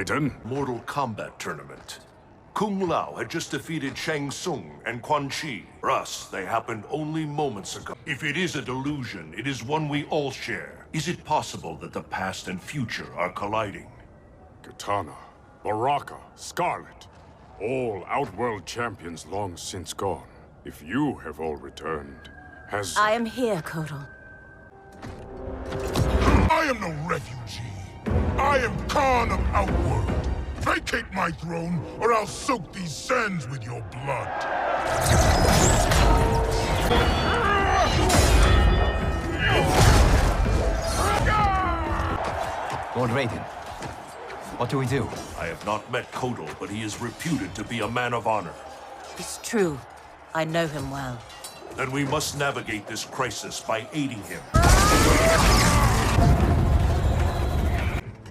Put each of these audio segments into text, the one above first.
Raiden? Mortal Kombat tournament. Kung Lao had just defeated Shang Tsung and Quan Chi. For us, they happened only moments ago. If it is a delusion, it is one we all share. Is it possible that the past and future are colliding? Katana, Baraka, Scarlet. All outworld champions long since gone. If you have all returned, has... I am here, Kotal. I am no refugee. I am Khan of Outworld. Vacate my throne, or I'll soak these sands with your blood. Lord Raiden, what do we do? I have not met Kotal, but he is reputed to be a man of honor. It's true. I know him well. Then we must navigate this crisis by aiding him.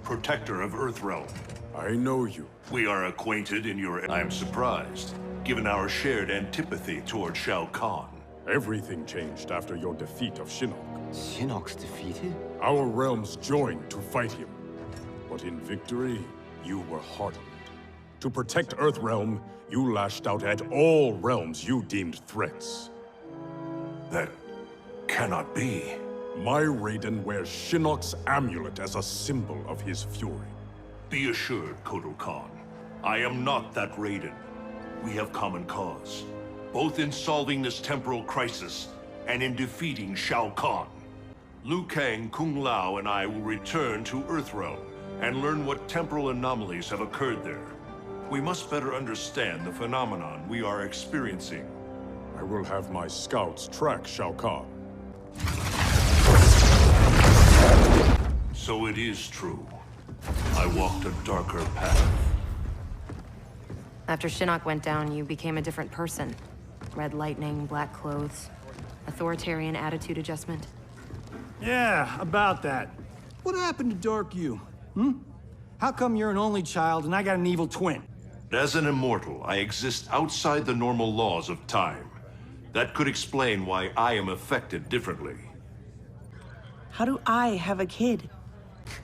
Protector of Earthrealm. I know you. We are acquainted in your... I am surprised, given our shared antipathy toward Shao Kahn. Everything changed after your defeat of Shinnok. Shinnok's defeated? Our realms joined to fight him. But in victory, you were hardened. To protect Earthrealm, you lashed out at all realms you deemed threats. That cannot be. My Raiden wears Shinnok's amulet as a symbol of his fury. Be assured, Kotal Khan. I am not that Raiden. We have common cause, both in solving this temporal crisis and in defeating Shao Kahn. Liu Kang, Kung Lao, and I will return to Earthrealm and learn what temporal anomalies have occurred there. We must better understand the phenomenon we are experiencing. I will have my scouts track Shao Kahn. So it is true. I walked a darker path. After Shinnok went down, you became a different person. Red lightning, black clothes, authoritarian attitude adjustment. Yeah, about that. What happened to Dark You? How come you're an only child and I got an evil twin? As an immortal, I exist outside the normal laws of time. That could explain why I am affected differently. How do I have a kid?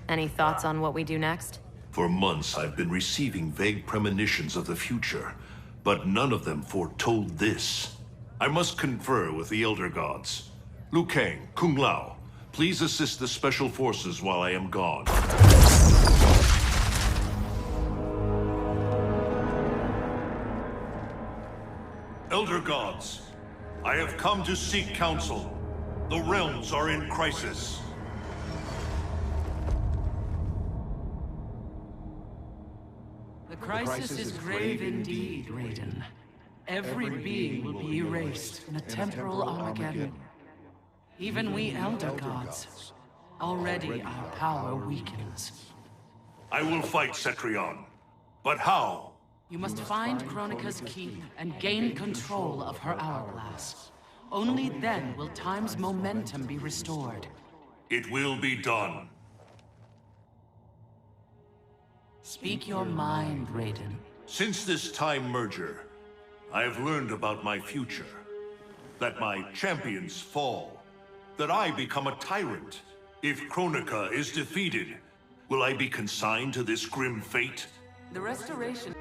Any thoughts on what we do next? For months, I've been receiving vague premonitions of the future, but none of them foretold this. I must confer with the Elder Gods. Liu Kang, Kung Lao, please assist the Special Forces while I am gone. Elder Gods, I have come to seek counsel. The realms are in crisis. The crisis is grave indeed, Raiden. Every being will be erased in a temporal Armageddon. Even we Elder Gods. Already our power weakens. I will fight Cetrion. But how? You must find Kronika's key and gain control of her hourglass. Only then will time's momentum be restored. It will be done. Speak your mind, Raiden. Since this time merger, I have learned about my future. That my champions fall. That I become a tyrant. If Kronika is defeated, will I be consigned to this grim fate? The restoration...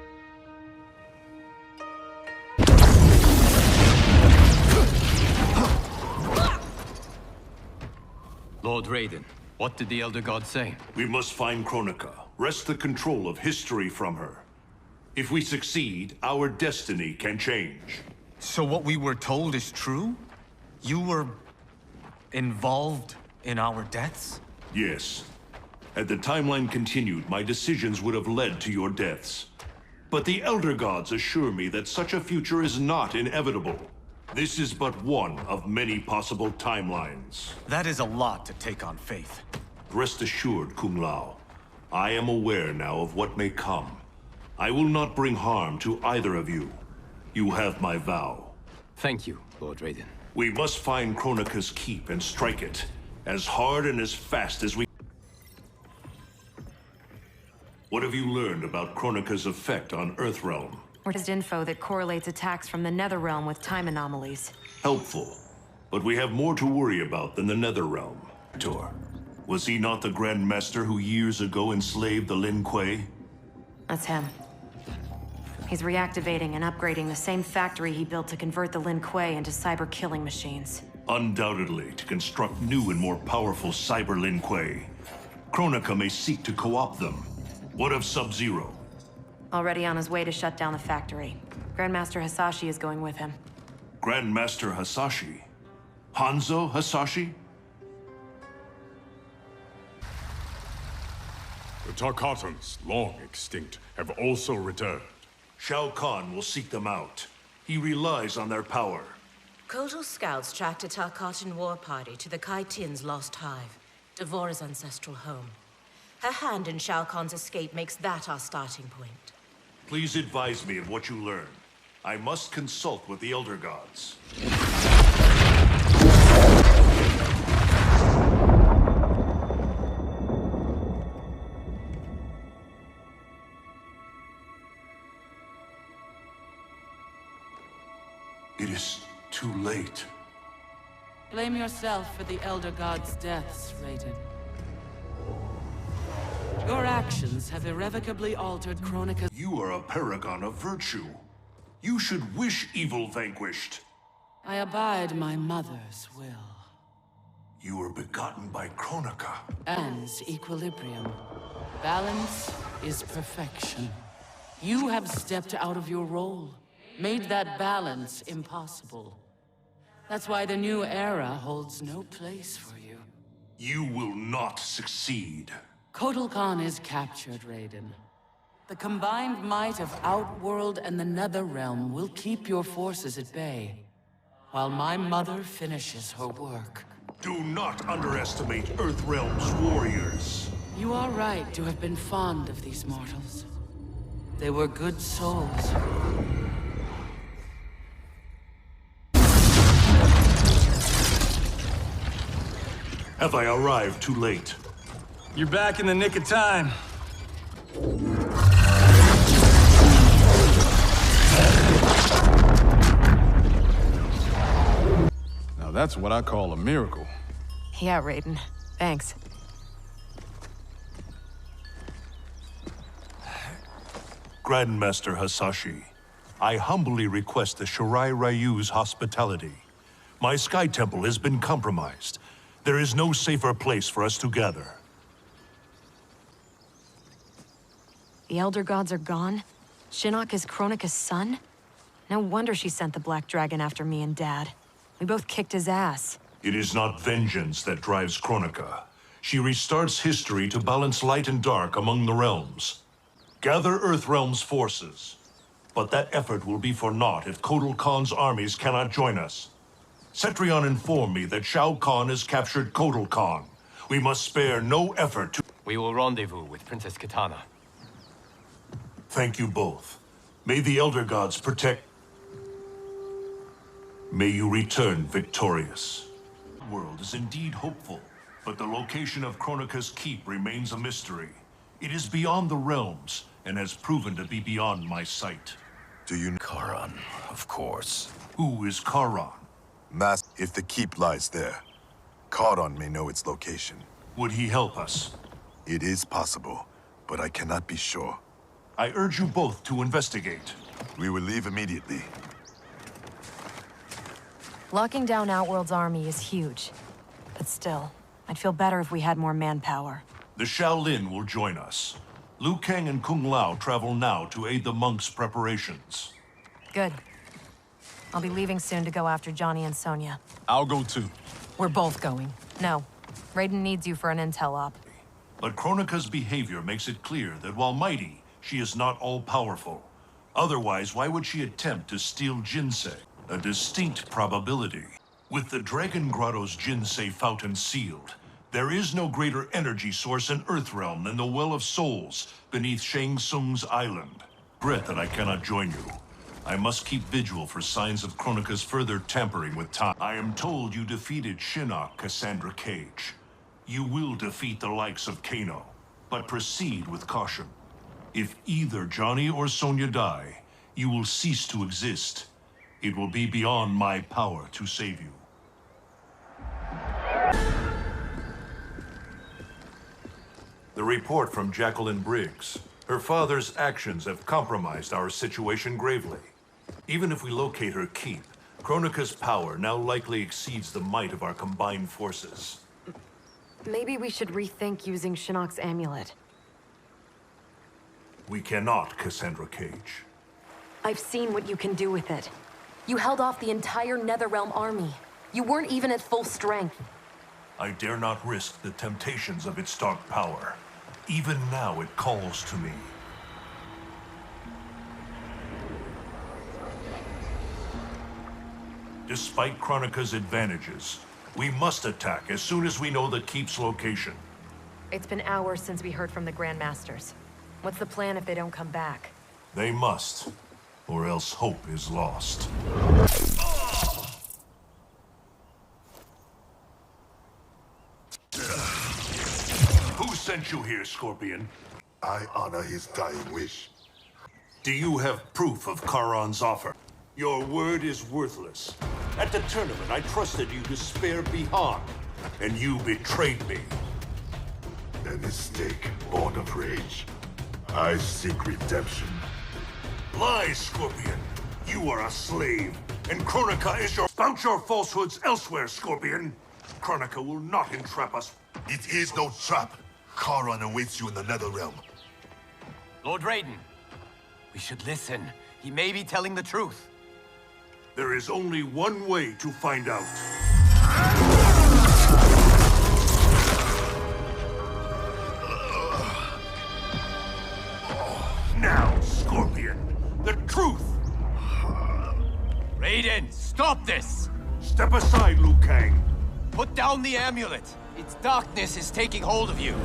Lord Raiden, what did the Elder God say? We must find Kronika, wrest the control of history from her. If we succeed, our destiny can change. So what we were told is true? You were... involved in our deaths? Yes. Had the timeline continued, my decisions would have led to your deaths. But the Elder Gods assure me that such a future is not inevitable. This is but one of many possible timelines. That is a lot to take on faith. Rest assured, Kung Lao. I am aware now of what may come. I will not bring harm to either of you. You have my vow. Thank you, Lord Raiden. We must find Kronika's keep and strike it, as hard and as fast as we... What have you learned about Kronika's effect on Earthrealm? There's info that correlates attacks from the Netherrealm with time anomalies. Helpful. But we have more to worry about than the Netherrealm. Was he not the Grand Master who years ago enslaved the Lin Kuei? That's him. He's reactivating and upgrading the same factory he built to convert the Lin Kuei into cyber-killing machines. Undoubtedly, to construct new and more powerful cyber Lin Kuei. Kronika may seek to co-opt them. What of Sub-Zero? Already on his way to shut down the factory. Grandmaster Hasashi is going with him. Grandmaster Hasashi? Hanzo Hasashi? The Tarkatans, long extinct, have also returned. Shao Kahn will seek them out. He relies on their power. Kotal scouts tracked a Tarkatan war party to the Kai Tin's lost hive, Devora's ancestral home. Her hand in Shao Kahn's escape makes that our starting point. Please advise me of what you learn. I must consult with the Elder Gods. It is too late. Blame yourself for the Elder God's deaths, Raiden. Your actions have irrevocably altered Kronika's... You are a paragon of virtue. You should wish evil vanquished. I abide my mother's will. You were begotten by Kronika. And's equilibrium. Balance is perfection. You have stepped out of your role, made that balance impossible. That's why the new era holds no place for you. You will not succeed. Kotal Khan is captured, Raiden. The combined might of Outworld and the Netherrealm will keep your forces at bay, while my mother finishes her work. Do not underestimate Earthrealm's warriors. You are right to have been fond of these mortals. They were good souls. Have I arrived too late? You're back in the nick of time. Now that's what I call a miracle. Yeah, Raiden. Thanks. Grandmaster Hasashi, I humbly request the Shirai Ryu's hospitality. My Sky Temple has been compromised. There is no safer place for us to gather. The Elder Gods are gone? Shinnok is Kronika's son? No wonder she sent the Black Dragon after me and Dad. We both kicked his ass. It is not vengeance that drives Kronika. She restarts history to balance light and dark among the realms. Gather Earthrealm's forces. But that effort will be for naught if Kotal Khan's armies cannot join us. Cetrion informed me that Shao Kahn has captured Kotal Khan. We must spare no effort to... We will rendezvous with Princess Kitana. Thank you both. May the Elder Gods protect... May you return victorious. The world is indeed hopeful, but the location of Kronika's keep remains a mystery. It is beyond the realms, and has proven to be beyond my sight. Do you... Charon, of course. Who is Charon? If the keep lies there, Charon may know its location. Would he help us? It is possible, but I cannot be sure. I urge you both to investigate. We will leave immediately. Locking down Outworld's army is huge. But still, I'd feel better if we had more manpower. The Shaolin will join us. Liu Kang and Kung Lao travel now to aid the monks' preparations. Good. I'll be leaving soon to go after Johnny and Sonya. I'll go too. We're both going. No. Raiden needs you for an intel op. But Kronika's behavior makes it clear that while mighty, she is not all-powerful. Otherwise, why would she attempt to steal Jinsei? A distinct probability. With the Dragon Grotto's Jinsei fountain sealed, there is no greater energy source in Earthrealm than the Well of Souls beneath Shang Tsung's island. Regret that I cannot join you. I must keep vigil for signs of Kronika's further tampering with time. I am told you defeated Shinnok, Cassandra Cage. You will defeat the likes of Kano, but proceed with caution. If either Johnny or Sonya die, you will cease to exist. It will be beyond my power to save you. The report from Jacqueline Briggs. Her father's actions have compromised our situation gravely. Even if we locate her keep, Kronika's power now likely exceeds the might of our combined forces. Maybe we should rethink using Shinnok's amulet. We cannot, Cassandra Cage. I've seen what you can do with it. You held off the entire Netherrealm army. You weren't even at full strength. I dare not risk the temptations of its dark power. Even now it calls to me. Despite Kronika's advantages, we must attack as soon as we know the keep's location. It's been hours since we heard from the Grandmasters. What's the plan if they don't come back? They must, or else hope is lost. Who sent you here, Scorpion? I honor his dying wish. Do you have proof of Charon's offer? Your word is worthless. At the tournament, I trusted you to spare Bihan, and you betrayed me. A mistake born of rage. I seek redemption. Lies, Scorpion. You are a slave, and Kronika is your... Spout your falsehoods elsewhere, Scorpion. Kronika will not entrap us. It is no trap. Charon awaits you in the Netherrealm. Lord Raiden, we should listen. He may be telling the truth. There is only one way to find out. Now, Scorpion, the truth! Raiden, stop this! Step aside, Liu Kang. Put down the amulet. Its darkness is taking hold of you.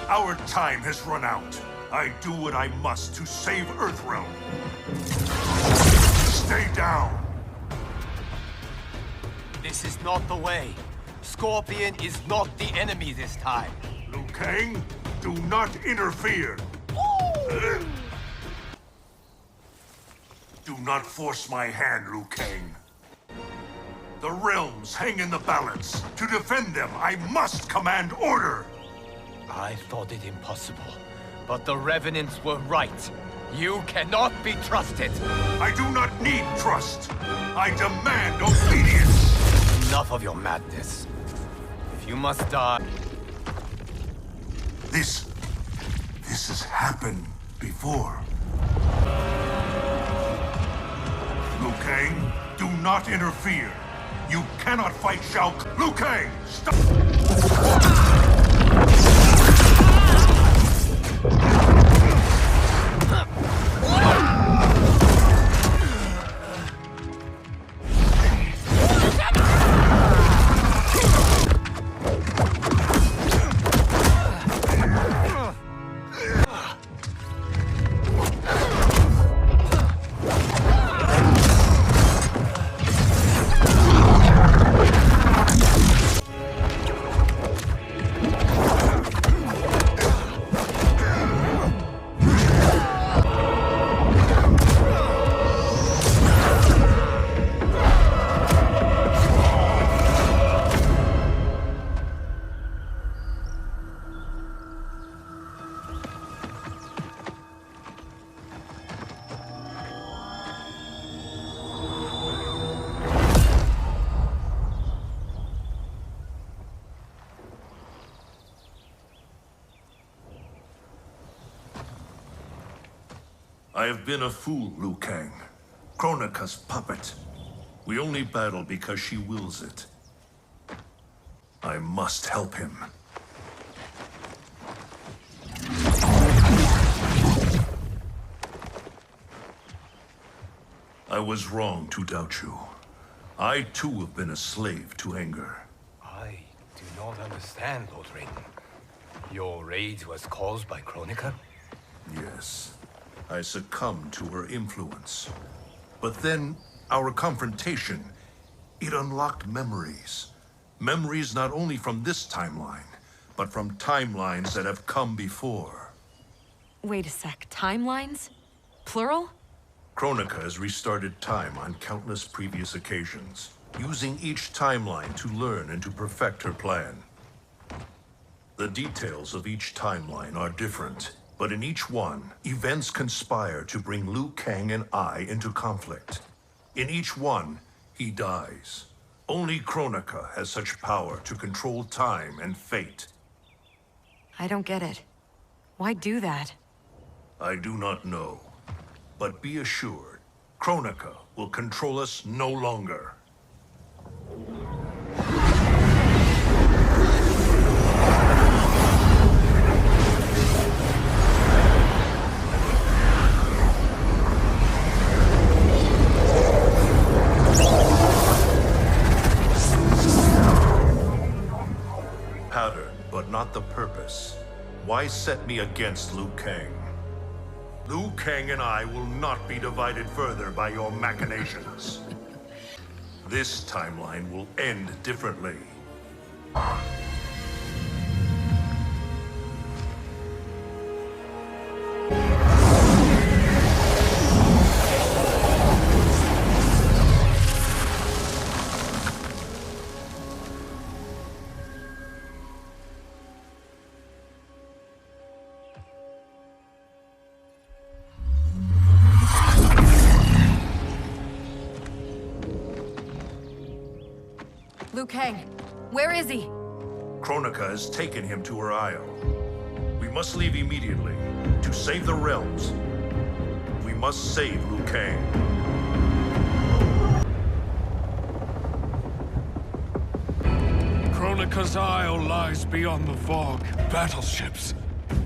Our time has run out. I do what I must to save Earthrealm. Stay down! This is not the way. Scorpion is not the enemy this time. Liu Kang, do not interfere. Do not force my hand, Liu Kang. The realms hang in the balance. To defend them, I must command order. I thought it impossible, but the Revenants were right. You cannot be trusted. I do not need trust. I demand obedience. Enough of your madness. If you must die... This has happened before. Liu Kang, do not interfere. You cannot fight Shao Kahn. Liu Kang, stop! I have been a fool, Liu Kang. Kronika's puppet. We only battle because she wills it. I must help him. I was wrong to doubt you. I too have been a slave to anger. I do not understand, Lord Raiden. Your rage was caused by Kronika? Yes. I succumbed to her influence. But then, our confrontation, it unlocked memories. Memories not only from this timeline, but from timelines that have come before. Wait a sec, timelines? Plural? Kronika has restarted time on countless previous occasions, using each timeline to learn and to perfect her plan. The details of each timeline are different, but in each one, events conspire to bring Liu Kang and I into conflict. In each one, he dies. Only Kronika has such power to control time and fate. I don't get it. Why do that? I do not know. But be assured, Kronika will control us no longer. Pattern, but not the purpose. Why set me against Liu Kang? Liu Kang and I will not be divided further by your machinations. This timeline will end differently. Liu Kang, where is he? Kronika has taken him to her isle. We must leave immediately to save the realms. We must save Liu Kang. Kronika's isle lies beyond the fog. Battleships.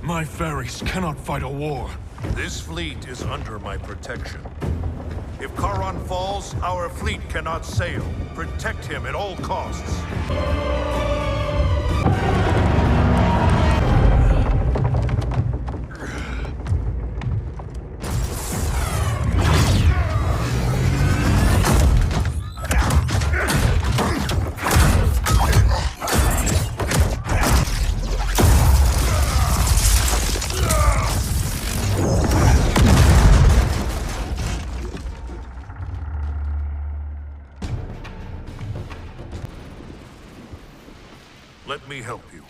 My ferries cannot fight a war. This fleet is under my protection. If Charon falls, our fleet cannot sail. Protect him at all costs. Let me help you.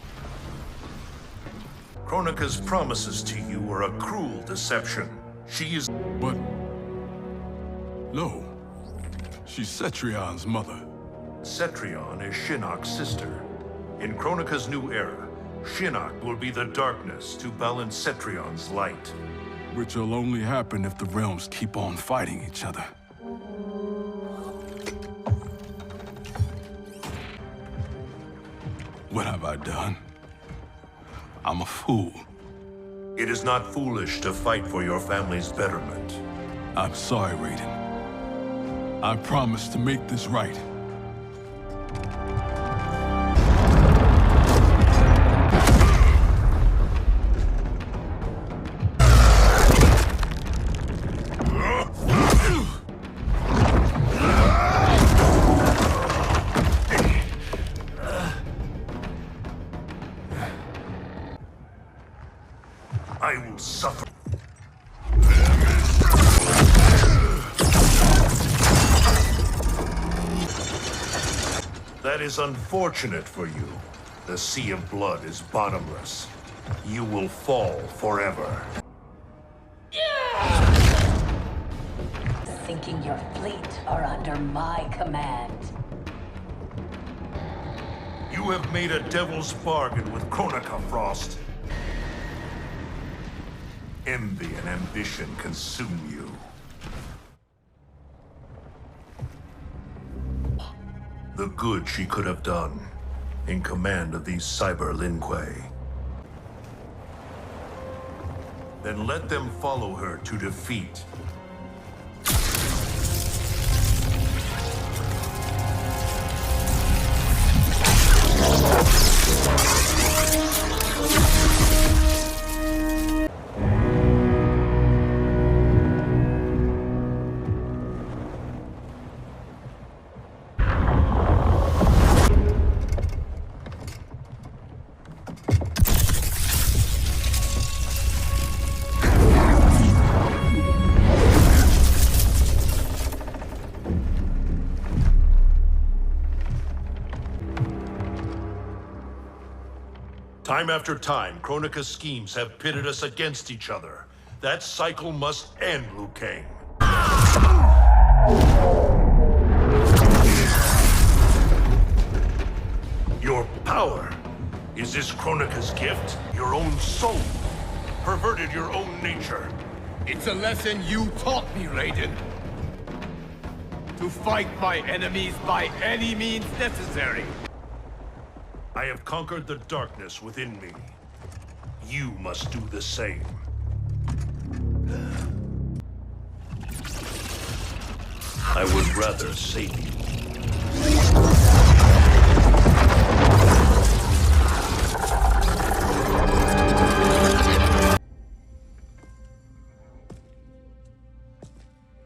Kronika's promises to you are a cruel deception. She is... But... No. She's Cetrion's mother. Cetrion is Shinnok's sister. In Kronika's new era, Shinnok will be the darkness to balance Cetrion's light. Which will only happen if the realms keep on fighting each other. What have I done? I'm a fool. It is not foolish to fight for your family's betterment. I'm sorry, Raiden. I promise to make this right. I will suffer. That is unfortunate for you. The sea of blood is bottomless. You will fall forever. Thinking your fleet are under my command. You have made a devil's bargain with Kronika, Frost. Envy and ambition consume you. The good she could have done in command of these Cyber Linque. Then let them follow her to defeat. Time after time, Kronika's schemes have pitted us against each other. That cycle must end, Liu Kang. Your power. Is this Kronika's gift? Your own soul? Perverted your own nature? It's a lesson you taught me, Raiden. To fight my enemies by any means necessary. I have conquered the darkness within me. You must do the same. I would rather save you.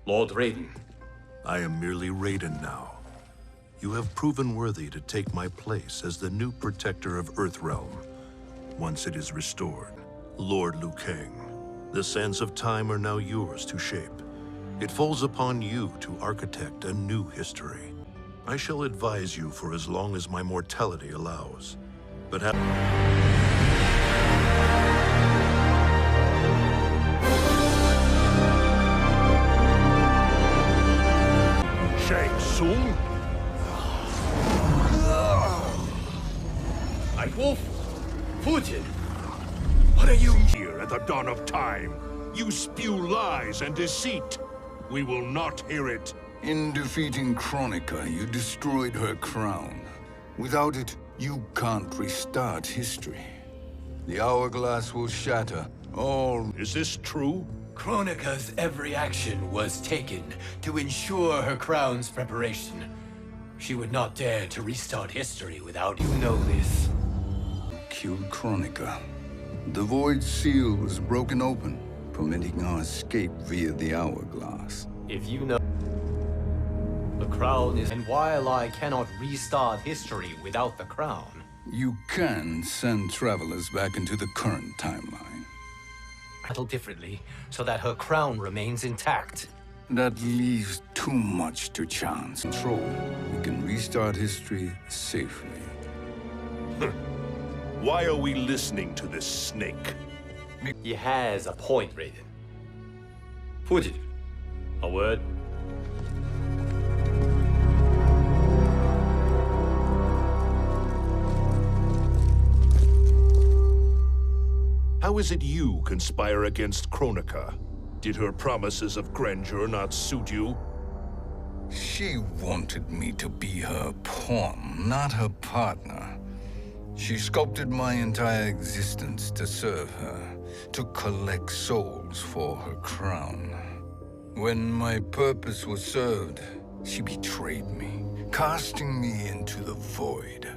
Lord Raiden. I am merely Raiden now. You have proven worthy to take my place as the new protector of Earthrealm, once it is restored. Lord Liu Kang, the sands of time are now yours to shape. It falls upon you to architect a new history. I shall advise you for as long as my mortality allows. But Shang Tsung? Nightwolf? Fujin? What are you here at the dawn of time? You spew lies and deceit. We will not hear it. In defeating Kronika, you destroyed her crown. Without it, you can't restart history. The hourglass will shatter. All... Is this true? Kronika's every action was taken to ensure her crown's preparation. She would not dare to restart history without you know this. Killed Kronika. The Void Seal was broken open, permitting our escape via the hourglass. If you know the crown is... And while I cannot restart history without the crown... You can send travelers back into the current timeline. Battle differently, so that her crown remains intact. That leaves too much to chance. Control. We can restart history safely. Why are we listening to this snake? He has a point, Raiden. Fujin, a word? How is it you conspire against Kronika? Did her promises of grandeur not suit you? She wanted me to be her pawn, not her partner. She sculpted my entire existence to serve her, to collect souls for her crown. When my purpose was served, she betrayed me, casting me into the void.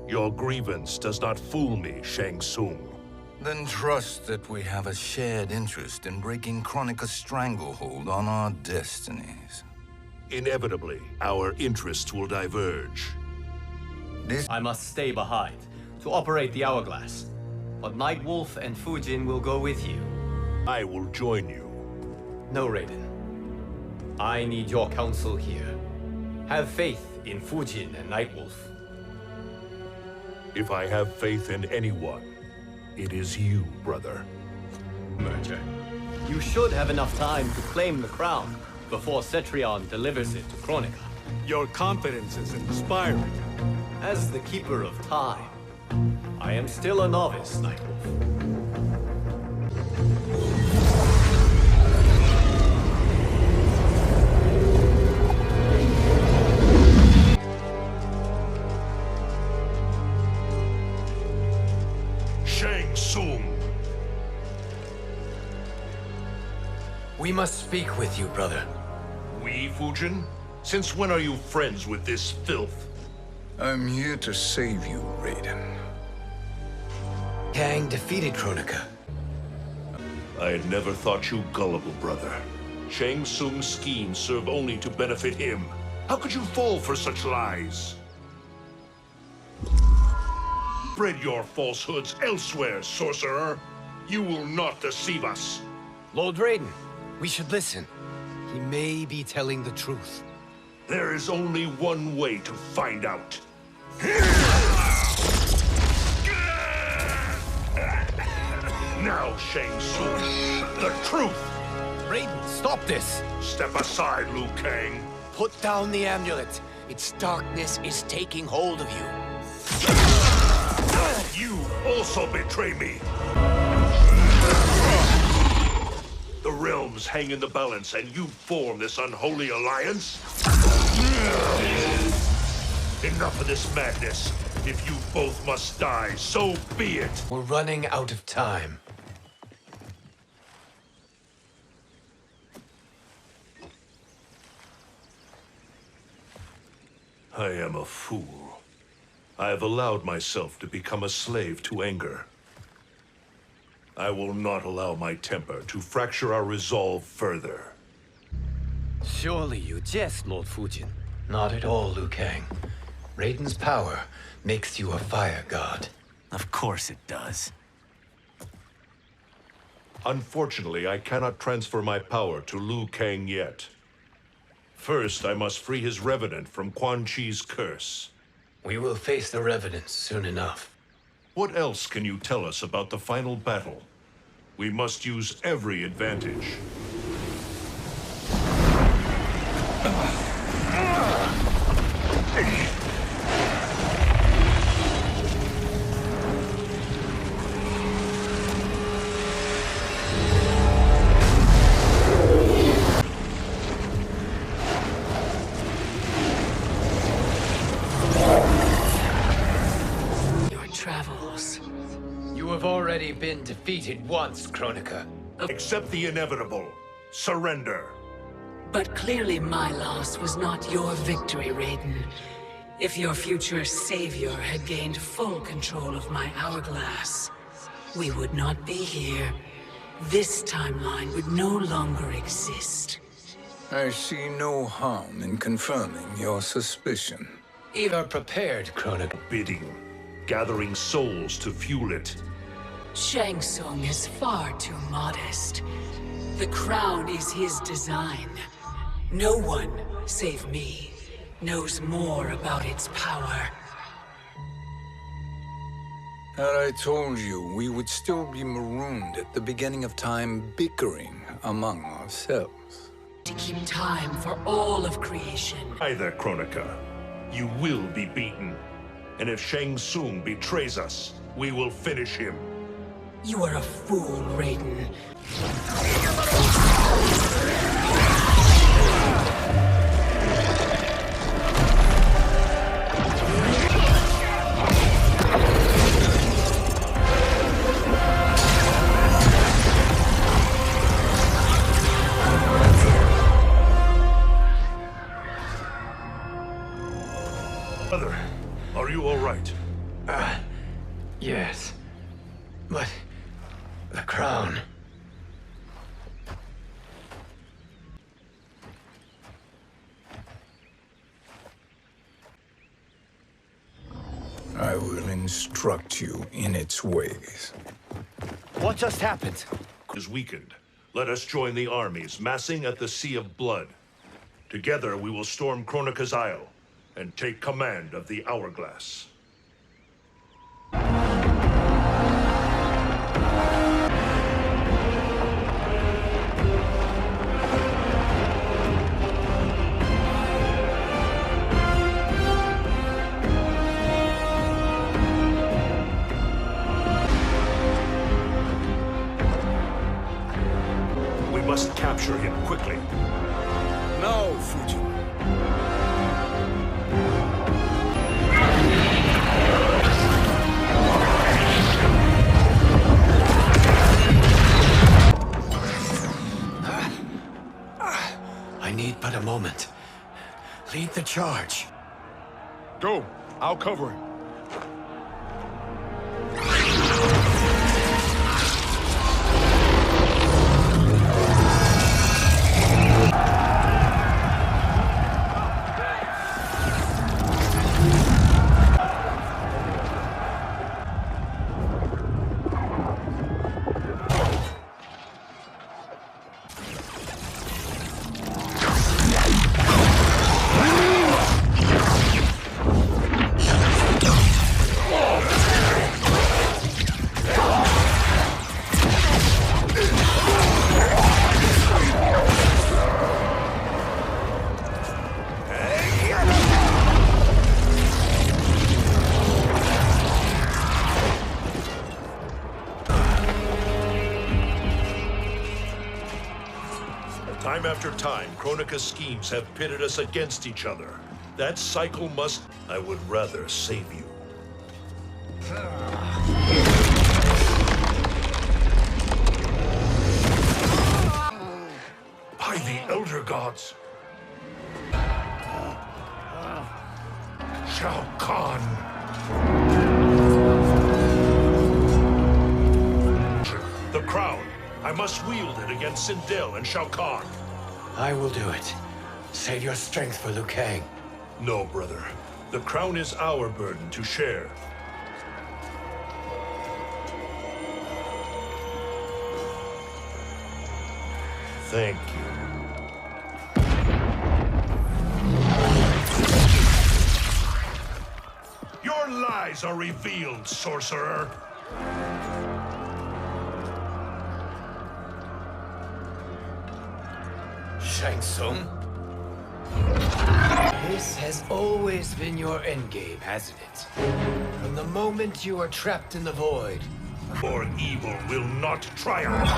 Your grievance does not fool me, Shang Tsung. Then trust that we have a shared interest in breaking Kronika's stranglehold on our destinies. Inevitably, our interests will diverge. I must stay behind to operate the hourglass. But Nightwolf and Fujin will go with you. I will join you. No, Raiden. I need your counsel here. Have faith in Fujin and Nightwolf. If I have faith in anyone, it is you, brother. Merger. You should have enough time to claim the crown before Cetrion delivers it to Kronika. Your confidence is inspiring. As the Keeper of Time, I am still a novice, Nightwolf. Shang Tsung! We must speak with you, brother. We, Fujin? Since when are you friends with this filth? I'm here to save you, Raiden. Kang defeated Kronika. I had never thought you gullible, brother. Shang Tsung's schemes serve only to benefit him. How could you fall for such lies? Spread your falsehoods elsewhere, sorcerer. You will not deceive us. Lord Raiden, we should listen. He may be telling the truth. There is only one way to find out. Now, Shang Tsung, the truth! Raiden, stop this! Step aside, Liu Kang. Put down the amulet. Its darkness is taking hold of you. You also betray me. The realms hang in the balance, and you form this unholy alliance? Enough of this madness. If you both must die, so be it. We're running out of time. I am a fool. I have allowed myself to become a slave to anger. I will not allow my temper to fracture our resolve further. Surely you jest, Lord Fujin. Not at all, Liu Kang. Raiden's power makes you a fire god. Of course it does. Unfortunately, I cannot transfer my power to Liu Kang yet. First, I must free his revenant from Quan Chi's curse. We will face the revenants soon enough. What else can you tell us about the final battle? We must use every advantage. You have already been defeated once, Kronika. Accept the inevitable. Surrender. But clearly my loss was not your victory, Raiden. If your future savior had gained full control of my hourglass, we would not be here. This timeline would no longer exist. I see no harm in confirming your suspicion. You are prepared, Kronika. Bidding. Gathering souls to fuel it. Shang Tsung is far too modest. The crown is his design. No one, save me, knows more about its power. Had I told you, we would still be marooned at the beginning of time, bickering among ourselves. To keep time for all of creation. Either, Kronika. You will be beaten. And if Shang Tsung betrays us, we will finish him. You are a fool, Raiden. Brother, are you all right? Yes. But the crown. I will instruct you in its ways. What just happened? Is weakened. Let us join the armies, massing at the Sea of Blood. Together we will storm Kronika's Isle and take command of the Hourglass. We must capture him quickly. Now, Fujin. I need but a moment. Lead the charge. Go. I'll cover him. Time after time, Kronika's schemes have pitted us against each other. That cycle must... I would rather save you. By the Elder Gods! Shao Kahn! The crown. I must wield it against Sindel and Shao Kahn. I will do it. Save your strength for Liu Kang. No, brother. The crown is our burden to share. Thank you. Your lies are revealed, sorcerer. Shang Tsung? This has always been your endgame, hasn't it? From the moment you are trapped in the void. For evil will not triumph.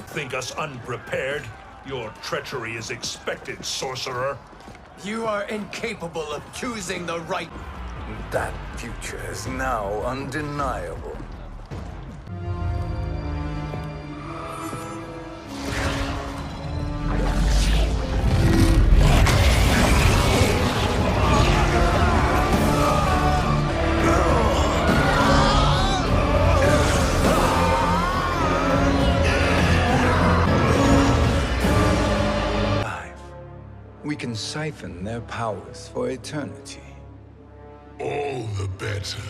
Think us unprepared? Your treachery is expected, sorcerer. You are incapable of choosing the right... That future is now undeniable. We can siphon their powers for eternity. All the better.